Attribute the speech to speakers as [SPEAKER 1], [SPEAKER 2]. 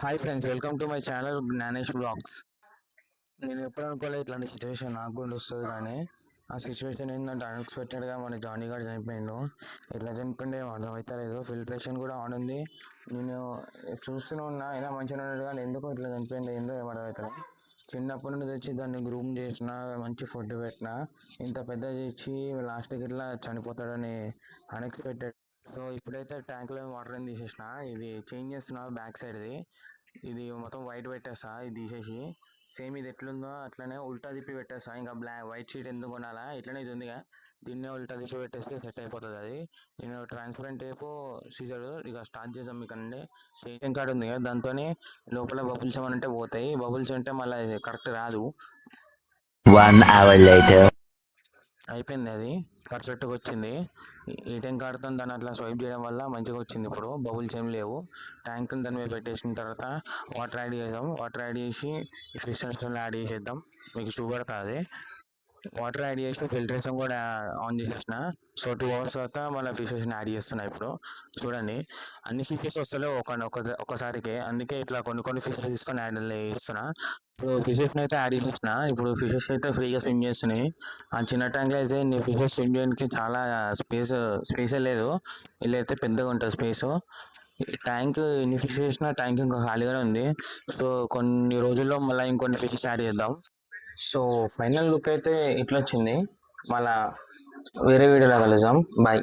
[SPEAKER 1] Hi friends, welcome to my channel Gyanesh blogs. నేను ఎప్పుడు అనుకోలేదు ఇట్లాంటి సిచ్యువేషన్ నాకు కూడా వస్తుంది, కానీ ఆ సిచ్యువేషన్ ఏంటంటే అన్ఎక్స్పెక్టెడ్గా మన జానీ గారు చనిపోయిండు. ఎట్లా చనిపోయిండే అర్థమైతే లేదు. ఫిల్ట్రేషన్ కూడా ఆన్ ఉంది. నేను చూస్తూనే ఉన్నా, అయినా మంచిగా ఉన్నాడు, కానీ ఎందుకో ఇట్లా చనిపోయింది ఏందో ఏం అర్థమవుతలేదు. చిన్నప్పటి నుండి తెచ్చి దాన్ని గ్రూమ్ చేసిన, మంచి ఫుడ్ పెట్టిన, ఇంత పెద్ద చేసి లాస్ట్కి ఇట్లా చనిపోతాడని అన్ఎక్స్పెక్టెడ్. సో ఇప్పుడైతే ట్యాంక్లో వాటర్ అని తీసేసిన, ఇది చేంజ్ చేస్తున్నా బ్యాక్ సైడ్ది. ఇది మొత్తం వైట్ పెట్టేస్తా, ఇది తీసేసి సేమ్ ఇది ఎట్లుందో అట్లనే ఉల్టా తిప్పి పెట్టేస్తా. ఇంకా వైట్ షీట్ ఎందుకు కొనాలా, ఇట్లనే ఇది ఉందిగా, దీన్నే ఉల్టా తిప్పి పెట్టేస్తే సెట్ అయిపోతుంది. అది నేను ట్రాన్స్పరెంట్ టేపు సీజర్ ఇక స్టార్ట్ చేసాం. ఇక్కడ నుండి స్టేషన్ కార్డ్ ఉంది కదా, దాంతో లోపల బబుల్స్ ఏమంటే పోతాయి. బబుల్స్ ఉంటే మళ్ళీ కరెక్ట్ రాదు.
[SPEAKER 2] 1 hour later.
[SPEAKER 1] అయిపోయింది, అది పర్ఫెక్ట్గా వచ్చింది. ఏటీఎం కార్డ్తో దాన్ని అట్లా స్వైప్ చేయడం వల్ల మంచిగా వచ్చింది. ఇప్పుడు బబుల్స్ ఏం లేవు. ట్యాంక్ని దాని మీద పెట్టేసిన తర్వాత వాటర్ యాడ్ చేద్దాం. వాటర్ యాడ్ చేసి ఈ ఫిష్ యాడ్ చేసేద్దాం. మీకు చూపెడుతుంది. వాటర్ యాడ్ చేసి ఫిల్టరేషన్ కూడా ఆన్ చేసేసిన. సో 2 hours తర్వాత మళ్ళీ ఫిషెస్ని యాడ్ చేస్తున్నా. ఇప్పుడు చూడండి, అన్ని ఫిషెస్ వస్తలేవు ఒకసారికి, అందుకే ఇట్లా కొన్ని ఫిషెస్ తీసుకొని యాడ్ చేస్తున్నా. ఇప్పుడు ఫిషెస్ని అయితే యాడ్ చేసేసిన. ఇప్పుడు ఫిషెస్ అయితే ఫ్రీగా స్విమ్ చేస్తున్నాయి. ఆ చిన్న ట్యాంక్లో అయితే నీ ఫిషెస్ స్విమ్ చేయడానికి చాలా స్పేసే లేదు. ఇలా అయితే పెద్దగా ఉంటుంది స్పేస్. ట్యాంక్ ఎన్ని ఫిషెస్ చేసినా ట్యాంక్ ఇంకా ఖాళీగానే ఉంది. సో కొన్ని రోజుల్లో మళ్ళీ ఇంకొన్ని ఫిషెస్ యాడ్ చేద్దాం. సో ఫైనల్ లుక్ అయితే ఇట్లా వచ్చింది. మళ్ళా వేరే వీడియోలో కలుద్దాం. బాయ్.